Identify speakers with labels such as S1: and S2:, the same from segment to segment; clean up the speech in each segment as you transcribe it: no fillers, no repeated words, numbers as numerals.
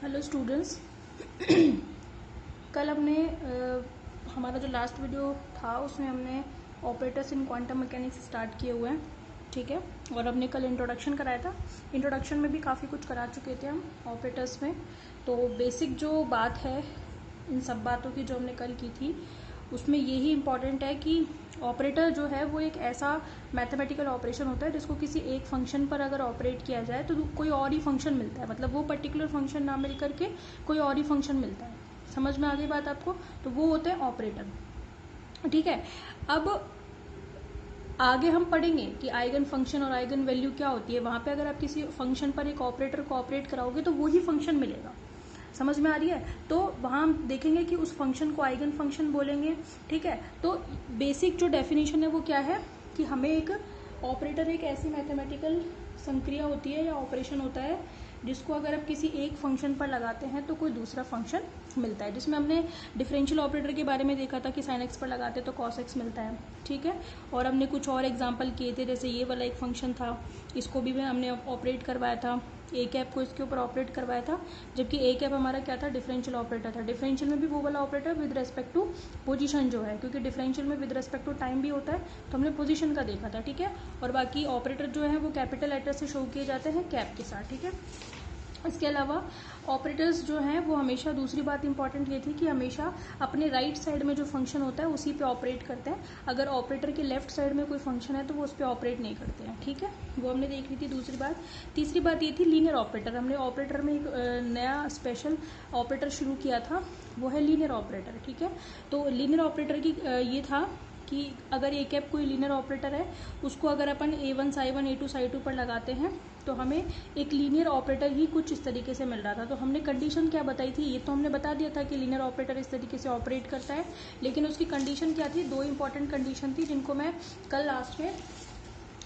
S1: Hello students. कल हमने हमारा जो लास्ट वीडियो था उसमें हमने operators in quantum mechanics start किए हुए हैं, ठीक है। और हमने कल इंट्रोडक्शन कराया था। इंट्रोडक्शन में भी काफ़ी कुछ करा चुके थे हम ऑपरेटर्स में। तो बेसिक जो बात है इन सब बातों की जो हमने कल की थी उसमें यही इम्पॉर्टेंट है कि ऑपरेटर जो है वो एक ऐसा मैथमेटिकल ऑपरेशन होता है जिसको किसी एक फंक्शन पर अगर ऑपरेट किया जाए तो कोई और ही फंक्शन मिलता है, मतलब वो पर्टिकुलर फंक्शन ना मिल करके कोई और ही फंक्शन मिलता है। समझ में आ गई बात आपको? तो वो होते हैं ऑपरेटर, ठीक है। अब आगे हम पढ़ेंगे कि आइगन फंक्शन और आइगन वैल्यू क्या होती है। वहां पे अगर आप किसी फंक्शन पर एक ऑपरेटर को ऑपरेट कराओगे तो वही फंक्शन मिलेगा। समझ में आ रही है? तो वहां हम देखेंगे कि उस फंक्शन को आइगन फंक्शन बोलेंगे, ठीक है। तो बेसिक जो डेफिनेशन है वो क्या है कि हमें एक ऑपरेटर एक ऐसी मैथमेटिकल संक्रिया होती है या ऑपरेशन होता है जिसको अगर आप किसी एक फंक्शन पर लगाते हैं तो कोई दूसरा फंक्शन मिलता है। जिसमें हमने डिफरेंशियल ऑपरेटर के बारे में देखा था कि साइन एक्स पर लगाते तो कॉस एक्स मिलता है, ठीक है। और हमने कुछ और एग्जांपल किए थे, जैसे ये वाला एक फंक्शन था, इसको भी हमने ऑपरेट करवाया था, ए कैप को इसके ऊपर ऑपरेट करवाया था। जबकि ए कैप हमारा क्या था? डिफरेंशियल ऑपरेटर था। डिफरेंशियल में भी वो वाला operator with respect to position जो है, क्योंकि डिफरेंशियल में विद रेस्पेक्ट टू टाइम भी होता है, तो हमने पोजीशन का देखा था, ठीक है। और बाकी ऑपरेटर जो है वो कैपिटल लेटर से शो किए जाते हैं कैप के साथ, ठीक है। इसके अलावा ऑपरेटर्स जो हैं वो हमेशा, दूसरी बात इंपॉर्टेंट ये थी कि हमेशा अपने राइट साइड में जो फंक्शन होता है उसी पे ऑपरेट करते हैं। अगर ऑपरेटर के लेफ्ट साइड में कोई फंक्शन है तो वो उस पर ऑपरेट नहीं करते हैं, ठीक है। वो हमने देख ली थी दूसरी बात। तीसरी बात ये थी लीनियर ऑपरेटर। हमने ऑपरेटर में एक नया स्पेशल ऑपरेटर शुरू किया था, वो है लीनियर ऑपरेटर, ठीक है। तो लीनियर ऑपरेटर की ये था कि अगर ए कैप कोई लीनियर ऑपरेटर है, उसको अगर अपन a1 psi1 a2 psi2 पर लगाते हैं तो हमें एक लीनियर ऑपरेटर ही कुछ इस तरीके से मिल रहा था। तो हमने कंडीशन क्या बताई थी? ये तो हमने बता दिया था कि लीनियर ऑपरेटर इस तरीके से ऑपरेट करता है, लेकिन उसकी कंडीशन क्या थी? दो इंपॉर्टेंट कंडीशन थी जिनको मैं कल लास्ट में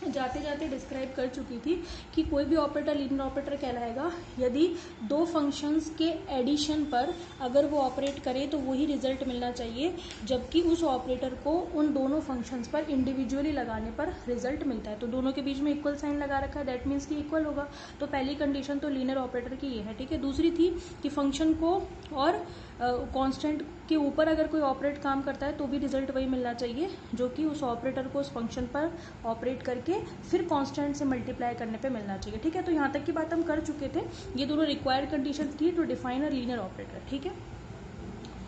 S1: जाते जाते डिस्क्राइब कर चुकी थी कि कोई भी ऑपरेटर लीनियर ऑपरेटर कहलाएगा यदि दो फंक्शंस के एडिशन पर अगर वो ऑपरेट करे तो वही रिजल्ट मिलना चाहिए, जबकि उस ऑपरेटर को उन दोनों फंक्शंस पर इंडिविजुअली लगाने पर रिजल्ट मिलता है। तो दोनों के बीच में इक्वल साइन लगा रखा है, दैट मीन्स कि इक्वल होगा। तो पहली कंडीशन तो लीनियर ऑपरेटर की ये है, ठीक है। दूसरी थी कि फंक्शन को और कांस्टेंट के ऊपर अगर कोई ऑपरेट काम करता है तो भी रिजल्ट वही मिलना चाहिए जो कि उस ऑपरेटर को उस फंक्शन पर ऑपरेट करके फिर कांस्टेंट से मल्टीप्लाई करने पे मिलना चाहिए, ठीक है। तो यहाँ तक की बात हम कर चुके थे। ये दोनों रिक्वायर्ड कंडीशन थी to define a linear operator, ठीक है।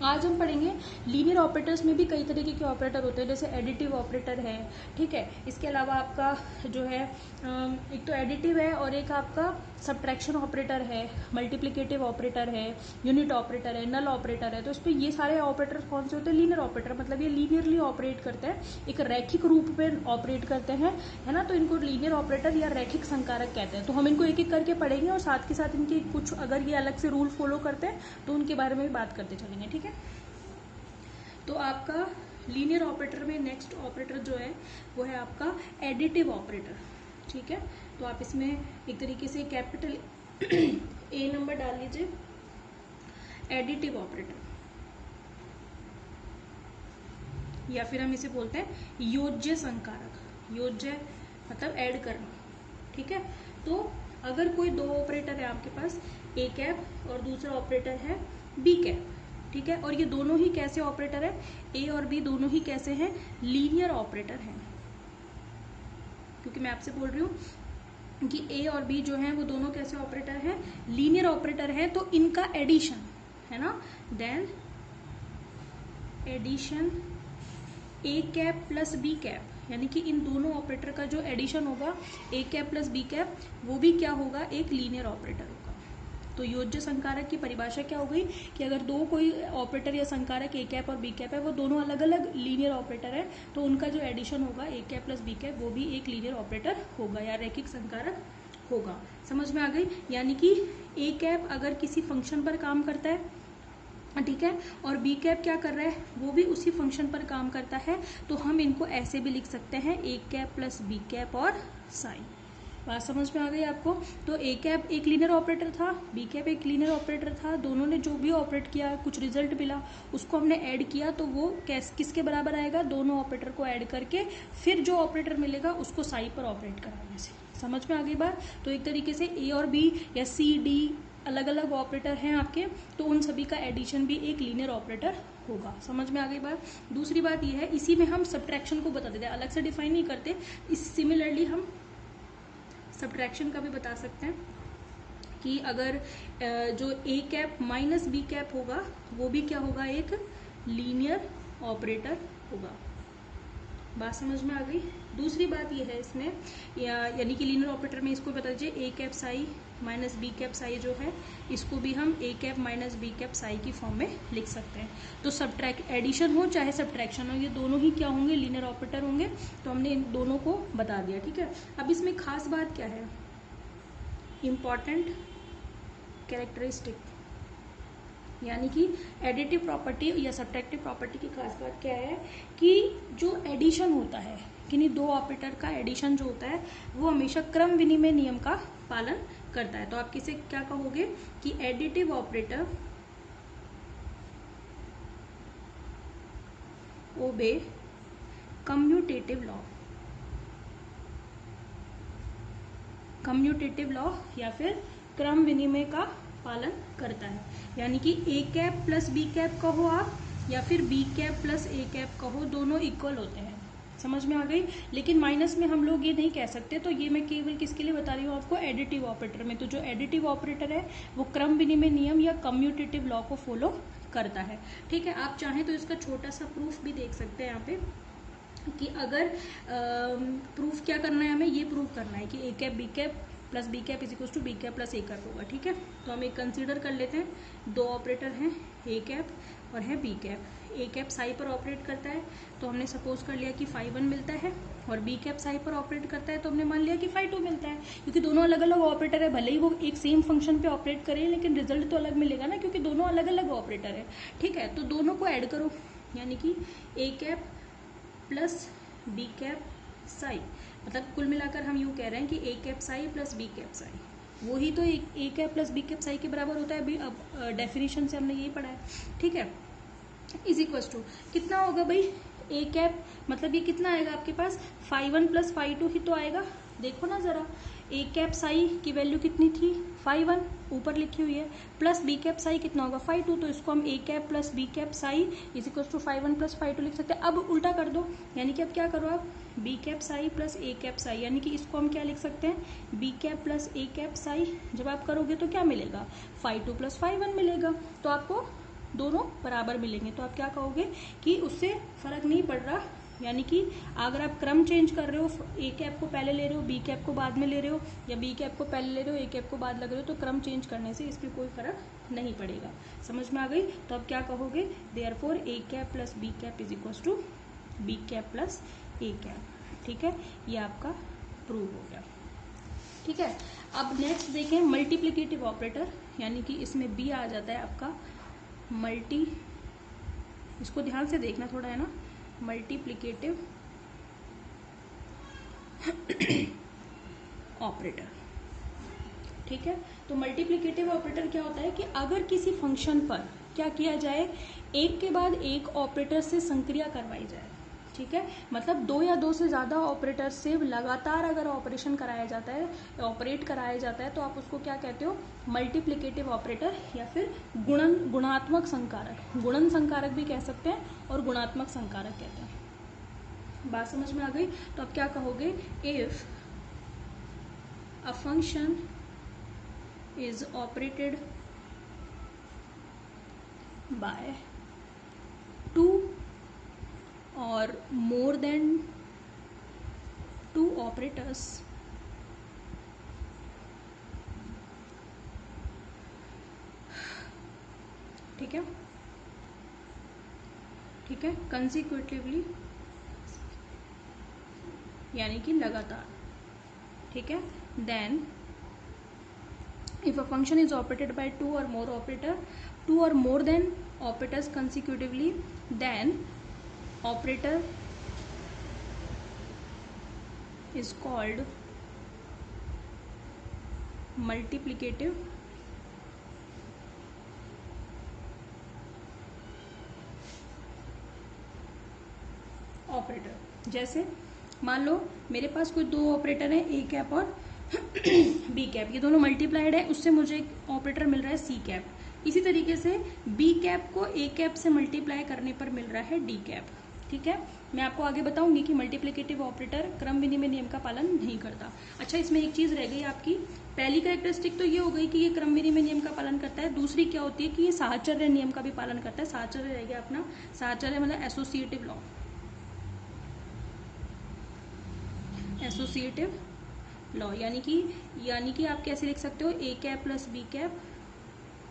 S1: आज हम पढ़ेंगे लीनियर ऑपरेटर्स में भी कई तरीके के ऑपरेटर होते हैं, जैसे एडिटिव ऑपरेटर है, ठीक है। इसके अलावा आपका जो है एक तो एडिटिव है और एक आपका सब्ट्रैक्शन ऑपरेटर है, मल्टीप्लिकेटिव ऑपरेटर है, यूनिट ऑपरेटर है, नल ऑपरेटर है। तो इस पर ये सारे ऑपरेटर कौन से होते हैं? लीनियर ऑपरेटर, मतलब ये लीनियरली ऑपरेट करते हैं, एक रैखिक रूप पे ऑपरेट करते हैं, है ना। तो इनको लीनियर ऑपरेटर या रैखिक संकारक कहते हैं। तो हम इनको एक एक करके पढ़ेंगे और साथ के साथ इनके कुछ अगर ये अलग से रूल फॉलो करते हैं तो उनके बारे में भी बात करते चलेंगे, ठीक है। तो आपका लीनियर ऑपरेटर में नेक्स्ट ऑपरेटर जो है वो है आपका एडिटिव ऑपरेटर, ठीक है। तो आप इसमें एक तरीके से कैपिटल ए नंबर डाल लीजिए, एडिटिव ऑपरेटर, या फिर हम इसे बोलते हैं योज्य संकारक। योज्य मतलब ऐड करना, ठीक है। तो अगर कोई दो ऑपरेटर है आपके पास, ए कैप और दूसरा ऑपरेटर है बी कैप, ठीक है। और ये दोनों ही कैसे ऑपरेटर है? ए और बी दोनों ही कैसे हैं? लीनियर ऑपरेटर हैं। क्योंकि मैं आपसे बोल रही हूं कि ए और बी जो हैं वो दोनों कैसे ऑपरेटर हैं? लीनियर ऑपरेटर हैं। तो इनका एडिशन है ना, देन एडिशन ए कैप प्लस बी कैप, यानी कि इन दोनों ऑपरेटर का जो एडिशन होगा ए कैप प्लस बी कैप, वो भी क्या होगा? एक लीनियर ऑपरेटर होगा। तो योज्य संकारक की परिभाषा क्या हो गई कि अगर दो कोई ऑपरेटर या संकारक ए कैप और बी कैप है, वो दोनों अलग अलग लीनियर ऑपरेटर है, तो उनका जो एडिशन होगा ए कैप प्लस बी कैप वो भी एक लीनियर ऑपरेटर होगा या रैखिक संकारक होगा। समझ में आ गई? यानी कि ए कैप अगर किसी फंक्शन पर काम करता है, ठीक है, और बी कैप क्या कर रहा है? वो भी उसी फंक्शन पर काम करता है, तो हम इनको ऐसे भी लिख सकते हैं ए कैप प्लस बी कैप और साइन। बात समझ में आ गई आपको? तो ए कैप एक लीनियर ऑपरेटर था, बी कैप एक लीनियर ऑपरेटर था, दोनों ने जो भी ऑपरेट किया कुछ रिजल्ट मिला उसको हमने ऐड किया, तो वो किसके बराबर आएगा? दोनों ऑपरेटर को ऐड करके फिर जो ऑपरेटर मिलेगा उसको साई पर ऑपरेट कराने से। समझ में आ गई बात? तो एक तरीके से ए और बी या सी डी अलग अलग ऑपरेटर हैं आपके, तो उन सभी का एडिशन भी एक लीनियर ऑपरेटर होगा। समझ में आ गई बात। दूसरी बात यह है, इसी में हम सब्ट्रैक्शन को बता देते हैं, अलग से डिफाइन नहीं करते। इस सिमिलरली हम सब्ट्रैक्शन का भी बता सकते हैं कि अगर जो ए कैप माइनस बी कैप होगा वो भी क्या होगा, एक लीनियर ऑपरेटर होगा। बात समझ में आ गई। दूसरी बात यह है इसमें, यानी कि लीनियर ऑपरेटर में इसको बता दीजिए, A cap psi minus B cap psi जो है, इसको भी हम A cap minus B cap psi की फॉर्म में लिख सकते हैं। तो सब्ट्रैक्ट एडिशन हो चाहे सब्ट्रैक्शन हो, ये दोनों ही क्या होंगे, लीनियर ऑपरेटर होंगे। तो हमने इन दोनों को बता दिया, ठीक है। अब इसमें खास बात क्या है, इंपॉर्टेंट कैरेक्टरिस्टिक, यानी कि एडिटिव प्रॉपर्टी या सब्ट्रैक्टिव प्रॉपर्टी की खास बात क्या है कि जो एडिशन होता है, किन्हीं दो ऑपरेटर का एडिशन जो होता है वो हमेशा क्रम विनिमय नियम का पालन करता है। तो आप किसे क्या कहोगे कि additive operator obey commutative law, commutative law या फिर क्रम विनिमय का पालन करता है। यानी कि A cap plus B cap कहो आप, या फिर B cap plus A cap कहो, दोनों इक्वल होते हैं। समझ में आ गई। लेकिन माइनस में हम लोग ये नहीं कह सकते, तो ये मैं केवल किसके लिए बता रही हूँ आपको, एडिटिव ऑपरेटर में। तो जो एडिटिव ऑपरेटर है वो क्रम विनिमय नियम या कम्यूटेटिव लॉ को फॉलो करता है, ठीक है। आप चाहें तो इसका छोटा सा प्रूफ भी देख सकते हैं यहाँ पे, कि अगर प्रूफ क्या करना है, हमें ये प्रूफ करना है कि A cap B cap plus B cap is equal to B cap plus A cap होगा, ठीक है। तो हम एक कंसीडर कर लेते हैं, दो ऑपरेटर हैं, ए कैप और है B cap. A cap Sai पर ऑपरेट करता है, तो हमने सपोज कर लिया कि फाई 1 मिलता है, और बी कैप साई पर ऑपरेट करता है तो हमने मान लिया कि फाई 2 मिलता है। क्योंकि दोनों अलग अलग ऑपरेटर है, भले ही वो एक सेम फंक्शन पे ऑपरेट करें, लेकिन रिजल्ट तो अलग मिलेगा ना, क्योंकि दोनों अलग अलग ऑपरेटर है, ठीक है। तो दोनों को ऐड करो, यानी कि A cap plus B cap psi, मतलब कुल मिलाकर हम यूं कह रहे हैं कि A cap psi plus B cap psi, वही तो ए cap plus B cap psi के बराबर होता है। अभी अब डेफिनेशन से हमने यही पढ़ा है, ठीक है। इज इक्वल टू कितना होगा भाई, ए कैप मतलब ये कितना आएगा आपके पास, फाई 1 प्लस फाई 2 ही तो आएगा। देखो ना जरा, ए कैप साई की वैल्यू कितनी थी, फाई 1 ऊपर लिखी हुई है, प्लस बी कैप साई कितना होगा, फाई 2। तो इसको हम A cap plus B cap psi is equal to phi 1 plus phi 2 लिख सकते हैं। अब उल्टा कर दो, यानी कि अब क्या करो आप, बी कैप साई प्लस ए कैप साई, यानी कि इसको हम क्या लिख सकते हैं, बी कैप प्लस ए कैप साई। जब आप करोगे तो क्या मिलेगा, फाई 2 प्लस फाई 1 मिलेगा। तो आपको दोनों बराबर मिलेंगे। तो आप क्या कहोगे कि उससे फर्क नहीं पड़ रहा, यानी कि अगर आप क्रम चेंज कर रहे हो, ए कैप को पहले ले रहे हो, बी कैप को बाद में ले रहे हो, या बी कैप को पहले ले रहे हो, ए कैप को बाद लग रहे हो, तो क्रम चेंज करने से इसमें कोई फर्क नहीं पड़ेगा। समझ में आ गई। तो अब क्या कहोगे, therefore a cap plus B cap is equal to B cap plus A cap, ठीक है। ये आपका प्रूव हो गया, ठीक है। अब नेक्स्ट देखें मल्टीप्लिकेटिव ऑपरेटर, यानी कि इसमें बी आ जाता है आपका मल्टी, इसको ध्यान से देखना थोड़ा, है ना, मल्टीप्लिकेटिव ऑपरेटर, ठीक है। तो मल्टीप्लिकेटिव ऑपरेटर क्या होता है कि अगर किसी फंक्शन पर क्या किया जाए, एक के बाद एक ऑपरेटर से संक्रिया करवाई जाए, ठीक है। मतलब दो या दो से ज्यादा ऑपरेटर से लगातार अगर ऑपरेशन कराया जाता है, ऑपरेट कराया जाता है, तो आप उसको क्या कहते हो, मल्टीप्लिकेटिव ऑपरेटर, या फिर गुणात्मक संकारक, गुणन संकारक भी कह सकते हैं, और गुणात्मक संकारक कहते हैं। बात समझ में आ गई। तो आप क्या कहोगे, if a function is operated by 2 or more than 2 operators, ठीक है, ठीक है, कंसिक्यूटिवली, यानी कि लगातार, ठीक है। Then if a function is operated by 2 or more operator, 2 or more than operators consecutively, then operator is called multiplicative operator. जैसे मान लो मेरे पास कोई दो ऑपरेटर है, ए कैप और बी कैप, ये दोनों मल्टीप्लाइड है, उससे मुझे एक ऑपरेटर मिल रहा है सी कैप। इसी तरीके से बी कैप को ए कैप से मल्टीप्लाई करने पर मिल रहा है डी कैप। ठीक है, मैं आपको आगे बताऊंगी कि मल्टीप्लिकेटिव ऑपरेटर क्रम विनिमय नियम का पालन नहीं करता। अच्छा, इसमें एक चीज रह गई आपकी, पहली कैरेक्टरिस्टिक तो ये हो गई कि ये क्रम विनिमय नियम का पालन करता है। दूसरी क्या होती है कि ये साहचर्य नियम का भी पालन करता है। साहचर्य रह गया अपना, साहचर्य मतलब एसोसिएटिव लॉ, एसोसिएटिव लॉ, यानी कि आप कैसे लिख सकते हो, A cap plus B cap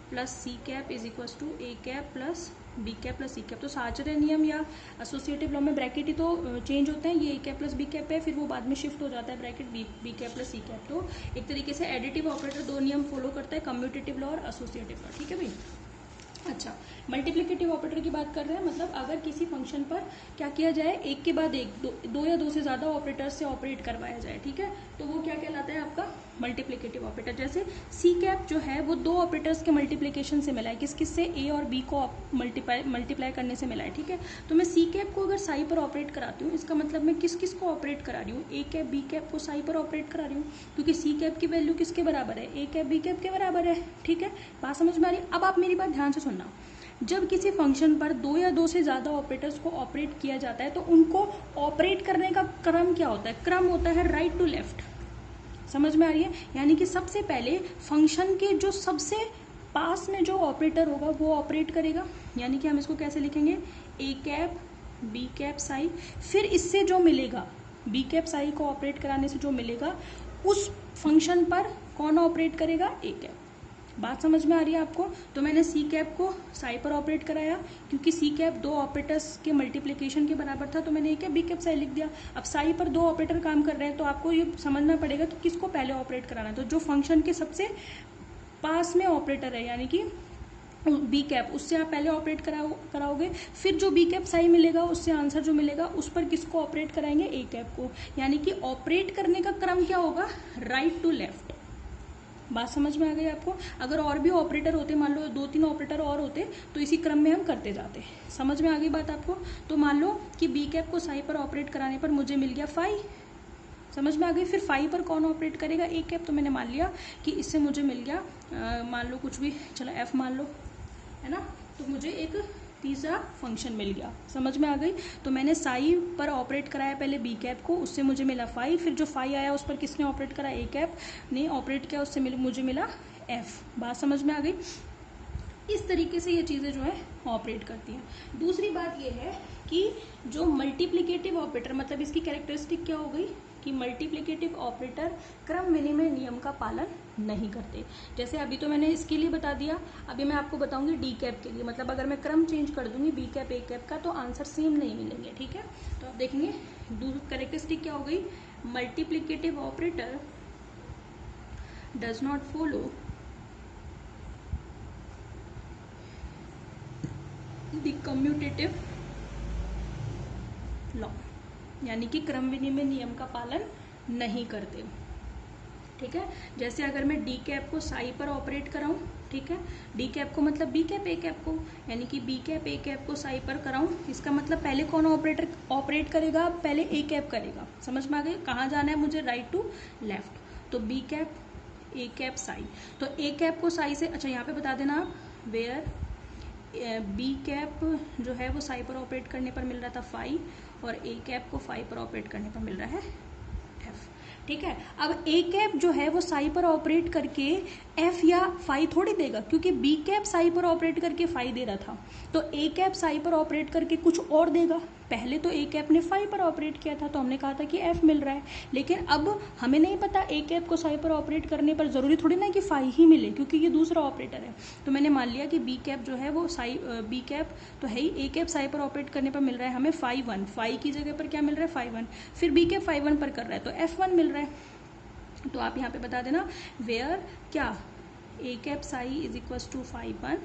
S1: plus C cap is equal to A cap plus B cap plus C cap. तो साहचर्य नियम या एसोसिएटिव लॉ में ब्रैकेट ही तो चेंज होते हैं, ये A cap plus B cap है, फिर वो बाद में शिफ्ट हो जाता है bracket B cap plus C cap. तो एक तरीके से एडिटिव ऑपरेटर दो नियम फॉलो करता है, कम्यूटेटिव लॉ और एसोसिएटिव लॉ। ठीक है भाई। अच्छा, मल्टीप्लिकेटिव ऑपरेटर की बात कर रहे हैं, मतलब अगर किसी फंक्शन पर क्या किया जाए, एक के बाद एक दो या दो से ज्यादा ऑपरेटर्स से ऑपरेट करवाया जाए, ठीक है, तो वो क्या कहलाता है आपका मल्टीप्लिकेटिव ऑपरेटर। जैसे सी कैप जो है वो दो ऑपरेटर्स के मल्टीप्लिकेशन से मिला है, किस से, ए और बी को मल्टीप्लाई करने से मिला है। ठीक है, तो मैं सी कैप को अगर साई पर ऑपरेट कराती हूँ, इसका मतलब मैं किस को ऑपरेट करा रही हूँ, ए कैप बी कैप को साई पर ऑपरेट करा रही हूँ, क्योंकि सी कैप की वैल्यू किसके बराबर है, ए कैप बी कैप के बराबर है। ठीक है, बात समझ में आ रही है। अब आप मेरी बात ध्यान से सुनना, जब किसी फंक्शन पर दो या दो से ज्यादा ऑपरेटर्स को ऑपरेट किया जाता है तो उनको ऑपरेट करने का क्रम क्या होता है, क्रम होता है राइट टू लेफ्ट। समझ में आ रही है, यानी कि सबसे पहले फंक्शन के जो सबसे पास में जो ऑपरेटर होगा वो ऑपरेट करेगा, यानी कि हम इसको कैसे लिखेंगे, ए कैप बी कैप साई, फिर इससे जो मिलेगा बी कैप साई को ऑपरेट कराने से जो मिलेगा उस फंक्शन पर कौन ऑपरेट करेगा, ए कैप। बात समझ में आ रही है आपको। तो मैंने सी कैप को साई पर ऑपरेट कराया, क्योंकि सी कैप दो ऑपरेटर्स के मल्टीप्लिकेशन के बराबर था, तो मैंने ए कैप बी कैप साई लिख दिया। अब साई पर दो ऑपरेटर काम कर रहे हैं, तो आपको ये समझना पड़ेगा कि किसको पहले ऑपरेट कराना है। तो जो फंक्शन के सबसे पास में ऑपरेटर है, यानी कि बी कैप, उससे आप पहले ऑपरेट कराओगे, फिर जो बी कैप साई मिलेगा उससे आंसर जो मिलेगा उस पर किसको ऑपरेट कराएंगे, ए कैप को। यानी कि ऑपरेट करने का क्रम क्या होगा, राइट टू लेफ्ट। बात समझ में आ गई आपको। अगर और भी ऑपरेटर होते, मान लो दो तीन ऑपरेटर और होते, तो इसी क्रम में हम करते जाते। समझ में आ गई बात आपको। तो मान लो कि बी कैप को साई पर ऑपरेट कराने पर मुझे मिल गया फाई, समझ में आ गई। फिर फाई पर कौन ऑपरेट करेगा, ए कैप। तो मैंने मान लिया कि इससे मुझे मिल गया मान लो कुछ भी, चलो एफ मान लो, है ना, तो मुझे एक तीसरा फंक्शन मिल गया। समझ में आ गई। तो मैंने साई पर ऑपरेट कराया पहले बी कैप को, उससे मुझे मिला फाई, फिर जो फाई आया उस पर किसने ऑपरेट करा, ए कैप ने ऑपरेट किया, उससे मुझे मिला एफ। बात समझ में आ गई। इस तरीके से ये चीज़ें जो है ऑपरेट करती हैं। दूसरी बात ये है कि जो मल्टीप्लिकेटिव ऑपरेटर, मतलब इसकी कैरेक्टरिस्टिक क्या हो गई कि मल्टीप्लिकेटिव ऑपरेटर क्रम विनिमय नियम का पालन नहीं करते। जैसे अभी तो मैंने इसके लिए बता दिया, अभी मैं आपको बताऊंगी डी कैप के लिए। मतलब अगर मैं क्रम चेंज कर दूंगी बी कैप ए कैप का, तो आंसर सेम नहीं मिलेंगे। ठीक है, तो आप देखेंगे कैरेक्टरिस्टिक क्या हो गई, multiplicative operator does not follow the commutative law, यानी कि क्रम विनिमय नियम का पालन नहीं करते। ठीक है, जैसे अगर मैं डी कैप को साई पर ऑपरेट कराऊं, ठीक है, डी कैप को मतलब बी कैप ए कैप को, यानी कि बी कैप ए कैप को साई पर कराऊं, इसका मतलब पहले कौन ऑपरेट करेगा, पहले ए कैप करेगा। समझ में आ गई, कहाँ जाना है मुझे, राइट टू लेफ्ट। तो b cap a cap psi, तो ए कैप को साई से, अच्छा यहाँ पे बता देना आप, वेयर बी कैप जो है वो साई पर ऑपरेट करने पर मिल रहा था फाई, और ए कैप को फाई पर ऑपरेट करने पर मिल रहा है एफ। ठीक है, अब ए कैप जो है वो साई पर ऑपरेट करके एफ या फाई थोड़ी देगा, क्योंकि बी कैप साई पर ऑपरेट करके फाई दे रहा था, तो ए कैप साई पर ऑपरेट करके कुछ और देगा। पहले तो ए कैप ने फाई पर ऑपरेट किया था, तो हमने कहा था कि एफ मिल रहा है, लेकिन अब हमें नहीं पता ए कैप को साई पर ऑपरेट करने पर जरूरी थोड़ी ना कि फाई ही मिले, क्योंकि ये दूसरा ऑपरेटर है। तो मैंने मान लिया कि बी कैप जो है वो साई, बी कैप तो है ही, ए कैप साई पर ऑपरेट करने पर मिल रहा है हमें फाई वन, फाई की जगह पर क्या मिल रहा है, फाई वन, फिर बी कैप फाई वन पर कर रहा है तो एफ वन मिल रहा है। तो आप यहाँ पे बता देना वेयर क्या A cap psi is equal to phi one,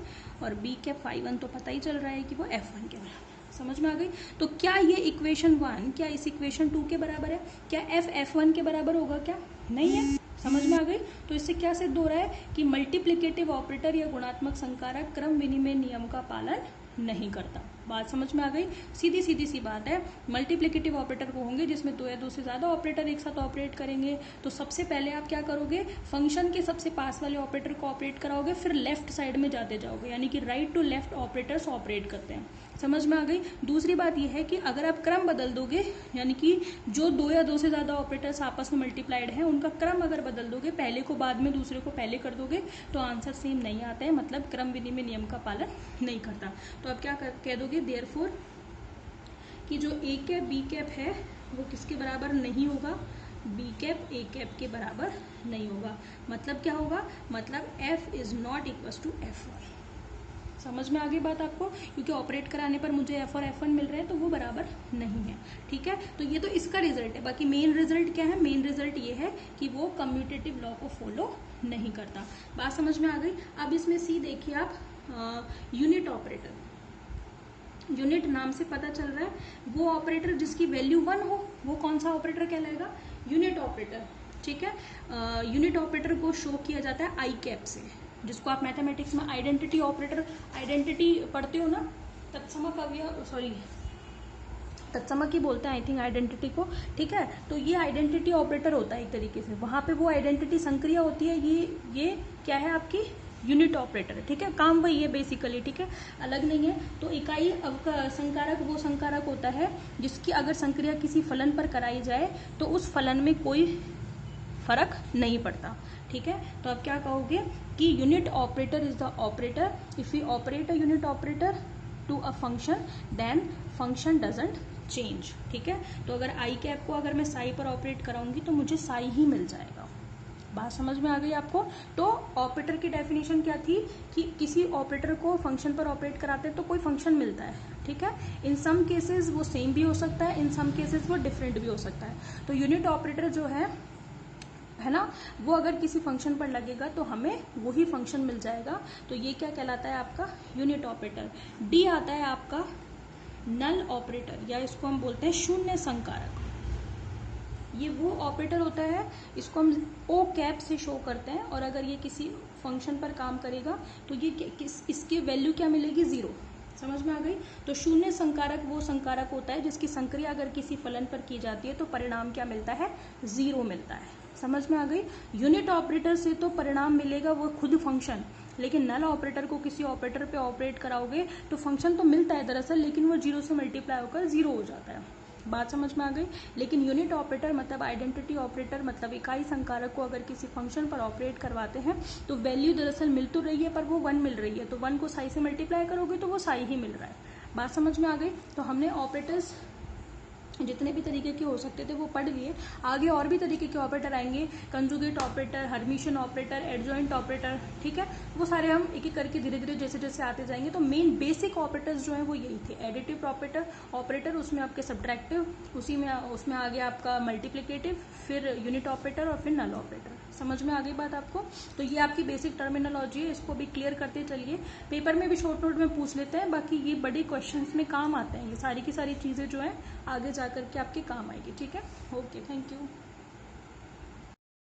S1: और बी कैप फाई वन तो पता ही चल रहा है कि वो एफ वन के बराबर। समझ में आ गई। तो क्या ये इक्वेशन वन क्या इस इक्वेशन टू के बराबर है, क्या एफ वन के बराबर होगा, क्या नहीं है। समझ में आ गई। तो इससे क्या सिद्ध हो रहा है कि मल्टीप्लिकेटिव ऑपरेटर या गुणात्मक संकारक क्रम विनिमय नियम का पालन नहीं करता। बात समझ में आ गई? सीधी सीधी सी बात है। मल्टीप्लिकेटिव ऑपरेटर वो होंगे जिसमें दो या दो से ज़्यादा ऑपरेटर एक साथ ऑपरेट करेंगे। तो सबसे पहले आप क्या करोगे, फंक्शन के सबसे पास वाले ऑपरेटर को ऑपरेट कराओगे, फिर लेफ्ट साइड में जाते जाओगे, यानी कि right to left operators operate करते हैं। समझ में आ गई? दूसरी बात यह है कि अगर आप क्रम बदल दोगे, यानी कि जो दो या दो से ज़्यादा ऑपरेटर्स आपस में मल्टीप्लाइड हैं उनका क्रम अगर बदल दोगे, पहले को बाद में दूसरे को पहले कर दोगे, तो आंसर सेम नहीं आता है, मतलब क्रम विनिमय नियम का पालन नहीं करता। तो आप क्या कह दोगे, देयरफॉर कि जो ए कैप बी कैप है वो किसके बराबर नहीं होगा, बी कैप ए कैप के बराबर नहीं होगा। मतलब क्या होगा, मतलब f is not equal to F1। समझ में आ गई बात आपको? क्योंकि ऑपरेट कराने पर मुझे F और F1 मिल रहे हैं तो वो बराबर नहीं है। ठीक है, तो ये तो इसका रिजल्ट है। बाकी मेन रिजल्ट क्या है, मेन रिजल्ट ये है कि वो कम्यूटेटिव लॉ को फॉलो नहीं करता। बात समझ में आ गई? अब इसमें सी देखिए आप, यूनिट ऑपरेटर। यूनिट नाम से पता चल रहा है वो ऑपरेटर जिसकी वैल्यू 1 हो वो कौन सा ऑपरेटर कहलाएगा, यूनिट ऑपरेटर। ठीक है, यूनिट ऑपरेटर को शो किया जाता है आई कैप से, जिसको आप मैथमेटिक्स में आइडेंटिटी ऑपरेटर, आइडेंटिटी पढ़ते हो ना, तत्समक अवयव, सॉरी तत्समक ही बोलते हैं आई थिंक आइडेंटिटी को। ठीक है, तो ये आइडेंटिटी ऑपरेटर होता है एक तरीके से, वहां पे वो आइडेंटिटी संक्रिया होती है। ये क्या है आपकी, यूनिट ऑपरेटर। ठीक है, काम वही है बेसिकली। ठीक है, अलग नहीं है। तो इकाई संकारक वो संकारक होता है जिसकी अगर संक्रिया किसी फलन पर कराई जाए तो उस फलन में कोई फर्क नहीं पड़ता। ठीक है, तो आप क्या कहोगे कि unit operator is the operator if you operate a unit operator to a function then function doesn't change. ठीक है, तो अगर आई कैप को अगर मैं साई पर ऑपरेट कराऊंगी तो मुझे साई ही मिल जाएगा। बात समझ में आ गई आपको? तो ऑपरेटर की डेफिनेशन क्या थी कि किसी ऑपरेटर को फंक्शन पर ऑपरेट कराते हैं तो कोई फंक्शन मिलता है। ठीक है, इन सम केसेस वो सेम भी हो सकता है, इन सम केसेस वो डिफरेंट भी हो सकता है। तो यूनिट ऑपरेटर जो है ना, वो अगर किसी फंक्शन पर लगेगा तो हमें वही फंक्शन मिल जाएगा। तो ये क्या कहलाता है आपका, यूनिट ऑपरेटर। डी आता है आपका नल ऑपरेटर, या इसको हम बोलते हैं शून्य संकारक। ये वो ऑपरेटर होता है, इसको हम ओ कैप से शो करते हैं, और अगर ये किसी फंक्शन पर काम करेगा तो ये इसकी वैल्यू क्या मिलेगी, 0। समझ में आ गई? तो शून्य संकारक वो संकारक होता है जिसकी संक्रिया अगर किसी फलन पर की जाती है तो परिणाम क्या मिलता है, 0 मिलता है। समझ में आ गई? यूनिट ऑपरेटर से तो परिणाम मिलेगा वो खुद फंक्शन, लेकिन नल ऑपरेटर को किसी ऑपरेटर पे ऑपरेट कराओगे तो फंक्शन तो मिलता है दरअसल, लेकिन वो 0 से मल्टीप्लाई होकर 0 हो जाता है। बात समझ में आ गई? लेकिन यूनिट ऑपरेटर मतलब आइडेंटिटी ऑपरेटर, मतलब इकाई संकारक को अगर किसी फंक्शन पर ऑपरेट करवाते हैं तो वैल्यू दरअसल मिल तो रही है पर वो 1 मिल रही है, तो 1 को साई से मल्टीप्लाई करोगे तो वो साई ही मिल रहा है। बात समझ में आ गई? तो हमने ऑपरेटर्स जितने भी तरीके के हो सकते थे वो पढ़ लिए। आगे और भी तरीके के ऑपरेटर आएंगे, conjugate operator, Hermitian operator, adjoint operator. ठीक है, वो सारे हम एक एक करके धीरे धीरे जैसे जैसे आते जाएंगे। तो मेन बेसिक ऑपरेटर्स जो है वो यही थे, एडिटिव ऑपरेटर, उसमें आपके सब्ट्रैक्टिव, उसमें आ गया आपका मल्टीप्लिकेटिव, फिर यूनिट ऑपरेटर और फिर नल ऑपरेटर। समझ में आ गई बात आपको? तो ये आपकी बेसिक टर्मिनोलॉजी है, इसको भी क्लियर करते चलिए। पेपर में भी शॉर्ट नोट में पूछ लेते हैं, बाकी ये बड़े क्वेश्चंस में काम आते हैं, ये सारी की सारी चीजें जो है आगे जाकर के आपके काम आएगी। ठीक है, ओके, थैंक यू।